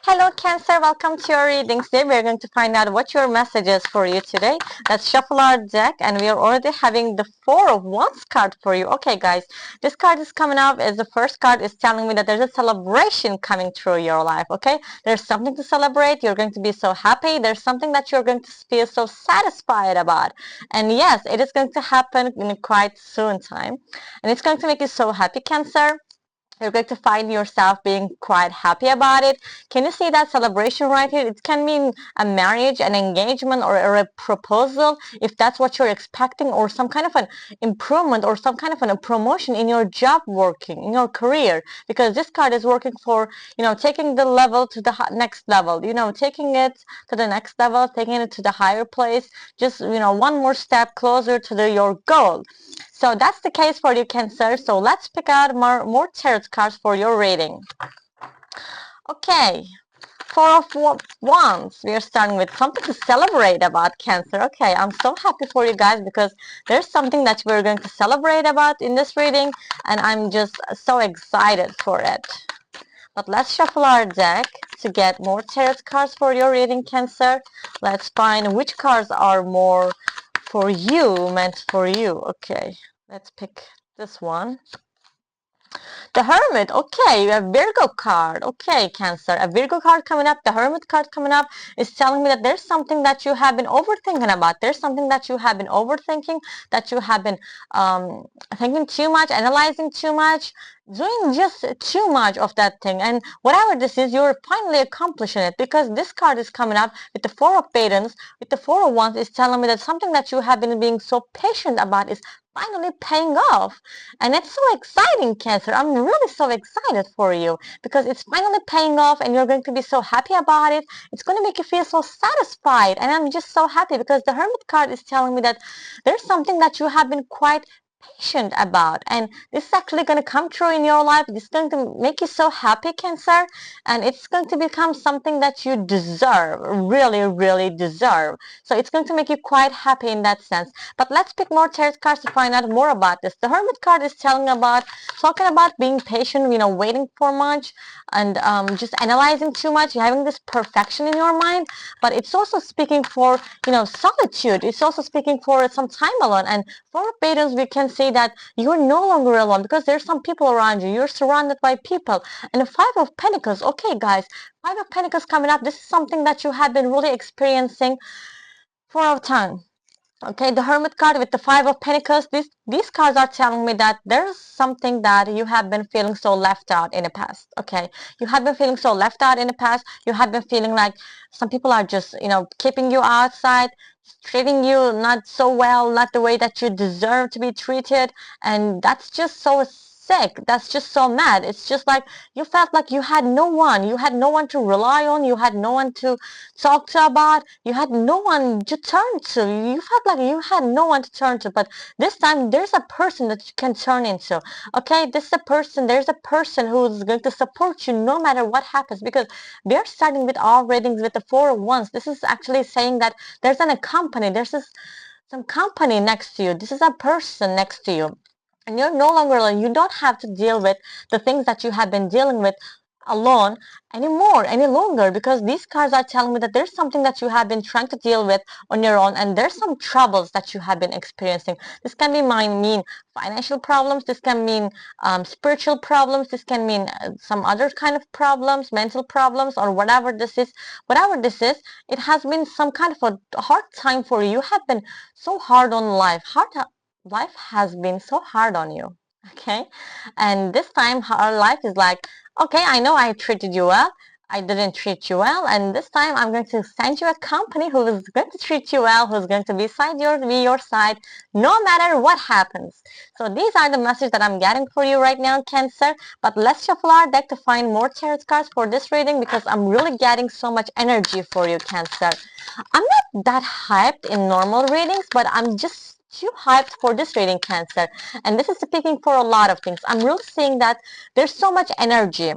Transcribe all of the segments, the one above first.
Hello Cancer, welcome to your reading. Today we're going to find out what your message is for you today. Let's shuffle our deck and we are already having the Four of Wands card for you. Okay guys, this card is coming up as the first card is telling me that there's a celebration coming through your life, okay? There's something to celebrate, you're going to be so happy, there's something that you're going to feel so satisfied about. And yes, it is going to happen in quite soon time. And it's going to make you so happy, Cancer. You're going to find yourself being quite happy about it. Can you see that celebration right here? It can mean a marriage, an engagement, or a proposal, if that's what you're expecting, or some kind of an improvement or some kind of a promotion in your job working, in your career. Because this card is working for, taking the level to the next level, taking it to the next level, taking it to the higher place, just, one more step closer to your goal. So that's the case for you, Cancer. So let's pick out more tarot cards for your reading. Okay, Four of Wands. We are starting with something to celebrate about, Cancer. Okay, I'm so happy for you guys because there's something that we're going to celebrate about in this reading, and I'm just so excited for it. But let's shuffle our deck to get more tarot cards for your reading, Cancer. Let's find which cards are more for you, meant for you. Okay, let's pick this one. The Hermit. Okay, a Virgo card. Okay, Cancer, a Virgo card coming up, the Hermit card coming up is telling me that there's something that you have been overthinking about. There's something that you have been overthinking, that you have been thinking too much, analyzing too much, doing just too much of that thing. And whatever this is, you're finally accomplishing it, because this card is coming up with the Four of Pentacles, with the Four of Wands is telling me that something that you have been being so patient about is finally paying off. And it's so exciting, Cancer. I'm really so excited for you because it's finally paying off and you're going to be so happy about it. It's going to make you feel so satisfied. And I'm just so happy because the Hermit card is telling me that there's something that you have been quite patient about, and this is actually going to come true in your life. This is going to make you so happy, Cancer, and it's going to become something that you deserve, really deserve. So it's going to make you quite happy in that sense. But let's pick more tarot cards to find out more about this. The Hermit card is talking about being patient, waiting for much, and just analyzing too much. You're having this perfection in your mind, but it's also speaking for solitude. It's also speaking for some time alone. And for Pentacles, we can say that you're no longer alone because there's some people around you. You're surrounded by people. And the Five of Pentacles. Okay, guys, Five of Pentacles coming up. This is something that you have been really experiencing for a time. Okay, the Hermit card with the Five of Pentacles, these cards are telling me that there's something that you have been feeling so left out in the past. Okay, you have been feeling so left out in the past. You have been feeling like some people are just, keeping you outside, treating you not so well, not the way that you deserve to be treated. And that's just so sick. That's just so mad. It's just like you felt like you had no one. You had no one to rely on. You had no one to talk to about. You had no one to turn to. You felt like you had no one to turn to. But this time there's a person that you can turn into. Okay, this is a person. There's a person who's going to support you no matter what happens, because we are starting with our readings with the Four of Wands. This is actually saying that there's a company. There's some company next to you. This is a person next to you. And you're no longer alone. You don't have to deal with the things that you have been dealing with alone any longer, because these cards are telling me that there's something that you have been trying to deal with on your own, and there's some troubles that you have been experiencing. This can mean financial problems, this can mean spiritual problems, this can mean some other kind of problems, mental problems, or whatever this is. It has been some kind of a hard time for you. You have been so hard on life. Life has been so hard on you. Okay, and this time our life is like, okay, I know I treated you well, I didn't treat you well, and this time I'm going to send you a company who is going to treat you well, who's going to be your side no matter what happens. So these are the messages that I'm getting for you right now, Cancer. But let's shuffle our deck to find more tarot cards for this reading, because I'm really getting so much energy for you, Cancer. I'm not that hyped in normal readings, but I'm just too hyped for this reading, Cancer. And this is speaking for a lot of things. I'm really seeing that there's so much energy.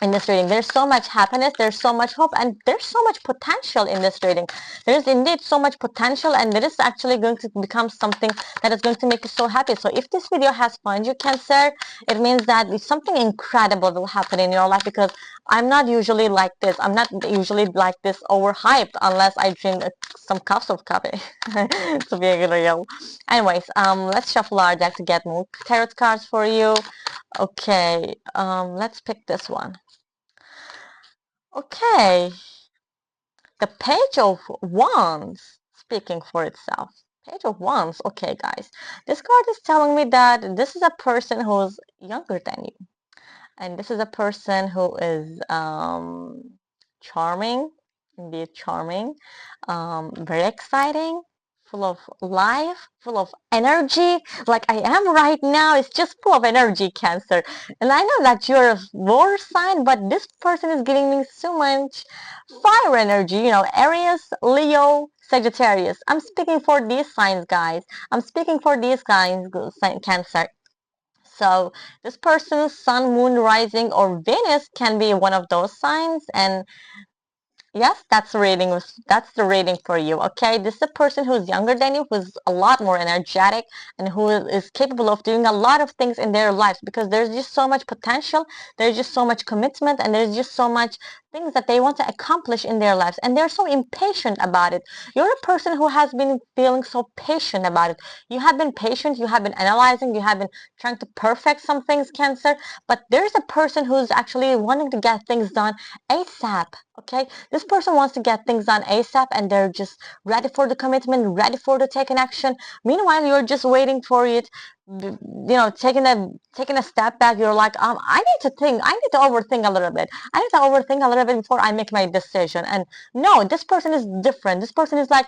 in this reading. There's so much happiness, there's so much hope, and there's so much potential in this reading. There's indeed so much potential, and it is actually going to become something that is going to make you so happy. So if this video has found you, Cancer, it means that something incredible will happen in your life, because I'm not usually like this. I'm not usually like this overhyped unless I drink some cups of coffee, to be real. Anyways, let's shuffle our deck to get more tarot cards for you. Okay, let's pick this one. Okay, the Page of Wands speaking for itself. Page of Wands. Okay, guys, this card is telling me that this is a person who's younger than you, and this is a person who is charming, indeed charming, very exciting, full of life, full of energy, like I am right now. It's just full of energy, Cancer. And I know that you're a water sign, but this person is giving me so much fire energy, you know, Aries, Leo, Sagittarius. I'm speaking for these signs, guys. I'm speaking for these guys, Cancer. So this person's sun, moon, rising, or Venus can be one of those signs, and yes, that's the reading for you. Okay, this is a person who's younger than you, who's a lot more energetic, and who is capable of doing a lot of things in their lives, because there's just so much potential, there's just so much commitment, and there's just so much things that they want to accomplish in their lives, and they're so impatient about it. You're a person who has been feeling so patient about it. You have been patient, you have been analyzing, you have been trying to perfect some things, Cancer, but there's a person who's actually wanting to get things done ASAP. Okay, this person wants to get things done ASAP, and they're just ready for the commitment, ready for the taking action. Meanwhile, you're just waiting for it, you know, taking a step back. You're like, I need to think, I need to overthink a little bit. I need to overthink a little bit before I make my decision. And no, this person is different. This person is like,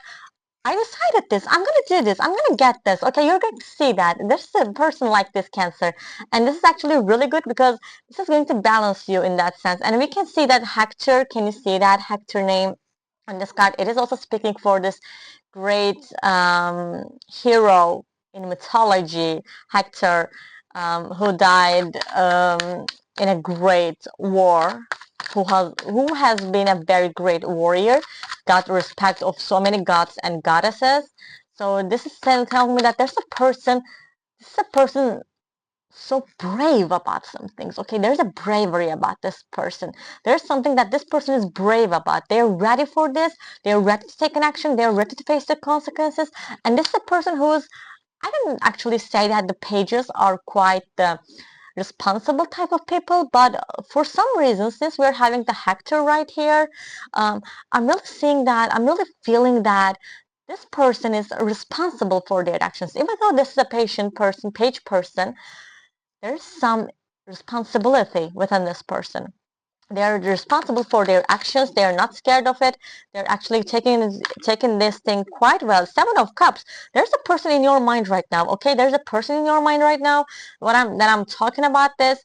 I decided this. I'm gonna do this. I'm gonna get this. Okay, you're going to see that. There's a person like this, Cancer, and this is actually really good, because this is going to balance you in that sense. And we can see that Hector. Can you see that Hector name on this card? It is also speaking for this great hero in mythology, Hector, who died in a great war. Who has been a very great warrior, got respect of so many gods and goddesses. So this is telling me that there's a person, this is a person so brave about some things. Okay, there's a bravery about this person. There's something that this person is brave about. They're ready for this. They're ready to take an action. They're ready to face the consequences. And this is a person who's, I don't actually say that the pages are quite the responsible type of people, but for some reason, since we're having the Hector right here, I'm really seeing that, I'm really feeling that this person is responsible for their actions. Even though this is a page person, there's some responsibility within this person. They're responsible for their actions. They're not scared of it. They're actually taking this thing quite well. Seven of Cups. There's a person in your mind right now. Okay, there's a person in your mind right now. I'm talking about this,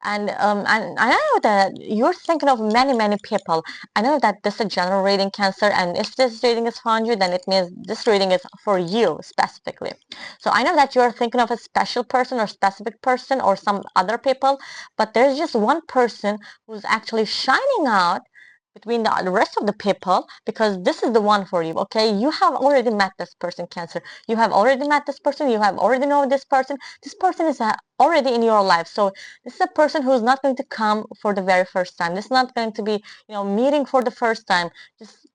and I know that you're thinking of many people. I know that this is a general reading, Cancer, and if this reading is for you, then it means this reading is for you specifically. So I know that you're thinking of a special person or specific person or some other people, but there's just one person who's actually shining out between the rest of the people, because this is the one for you. Okay, you have already met this person, Cancer. You have already met this person. You have already know this person. This person is already in your life. So this is a person who's not going to come for the very first time. This is not going to be, you know, meeting for the first time, just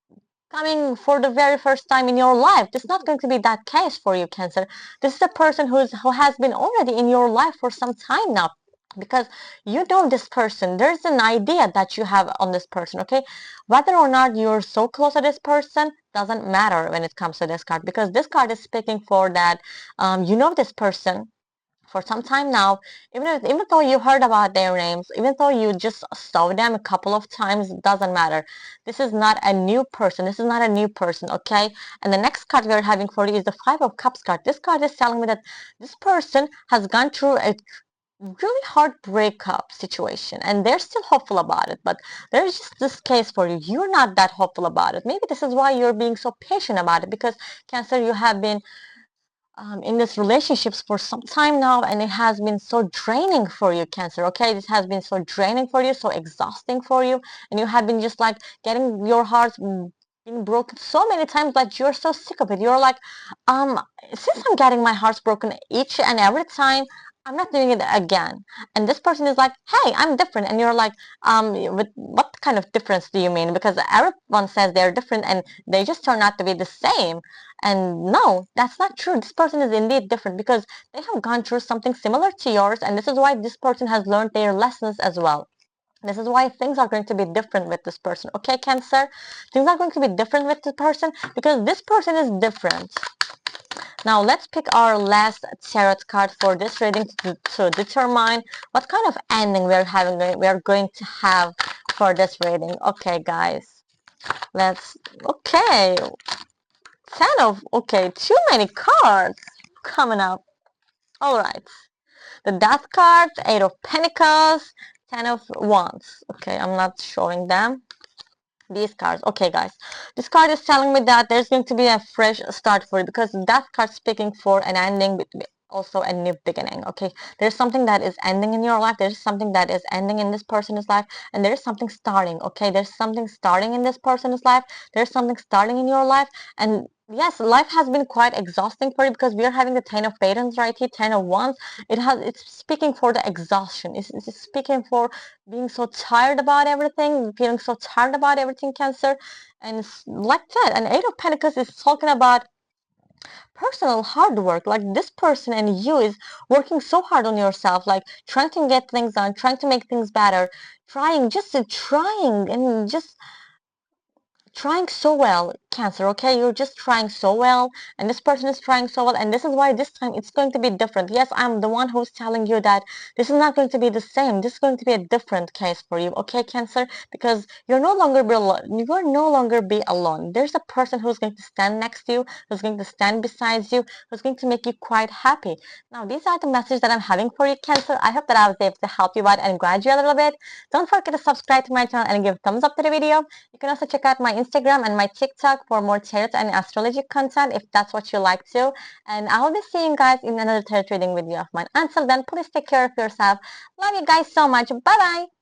coming for the very first time in your life. This is not going to be that case for you, Cancer. This is a person who has been already in your life for some time now, because you know this person. There's an idea that you have on this person. Okay, whether or not you're so close to this person doesn't matter when it comes to this card, because this card is speaking for that you know this person for some time now. Even though you heard about their names, even though you just saw them a couple of times, doesn't matter. This is not a new person. This is not a new person. Okay, and the next card we're having for you is the Five of Cups card. This card is telling me that this person has gone through a really hard breakup situation, and they're still hopeful about it, but there's just this case for you. You're not that hopeful about it. Maybe this is why you're being so patient about it, because Cancer, you have been in this relationships for some time now, and it has been so draining for you, Cancer. Okay, this has been so draining for you, so exhausting for you, and you have been just like getting your heart being broken so many times that you're so sick of it. You're like, um, since I'm getting my heart broken each and every time, I'm not doing it again. And this person is like, hey, I'm different, and you're like, with what kind of difference do you mean? Because everyone says they're different, and they just turn out to be the same. And no, that's not true. This person is indeed different because they have gone through something similar to yours, and this is why this person has learned their lessons as well. This is why things are going to be different with this person. Okay, Cancer? Things are going to be different with this person because this person is different. Now let's pick our last tarot card for this reading to determine what kind of ending we're going to have for this reading. Okay, guys. Okay. Okay, too many cards coming up. All right. The Death card, Eight of Pentacles, Ten of Wands. Okay, I'm not showing them. These cards. Okay, guys. This card is telling me that there's going to be a fresh start for you because that card speaking for an ending, but also a new beginning. Okay, there's something that is ending in your life. There's something that is ending in this person's life, and there's something starting. Okay, there's something starting in this person's life. There's something starting in your life, and yes, life has been quite exhausting for you because we are having the Ten of Pentacles right here, Ten of Wands. It's speaking for the exhaustion. It's speaking for being so tired about everything, feeling so tired about everything, Cancer. And it's like that. And Eight of Pentacles is talking about personal hard work. Like this person and you is working so hard on yourself, like trying to get things done, trying to make things better, trying and just trying so well, Cancer. Okay, you're just trying so well, and this person is trying so well, and this is why this time it's going to be different. Yes, I'm the one who's telling you that this is not going to be the same. This is going to be a different case for you, okay, Cancer? Because you're no longer be alone. There's a person who's going to stand next to you, who's going to stand beside you, who's going to make you quite happy. Now, these are the messages that I'm having for you, Cancer. I hope that I was able to help you out and guide you a little bit. Don't forget to subscribe to my channel and give a thumbs up to the video. You can also check out my Instagram and my TikTok for more tarot and astrology content if that's what you like to. And I will be seeing you guys in another tarot reading video of mine. Until then, please take care of yourself. Love you guys so much. Bye bye.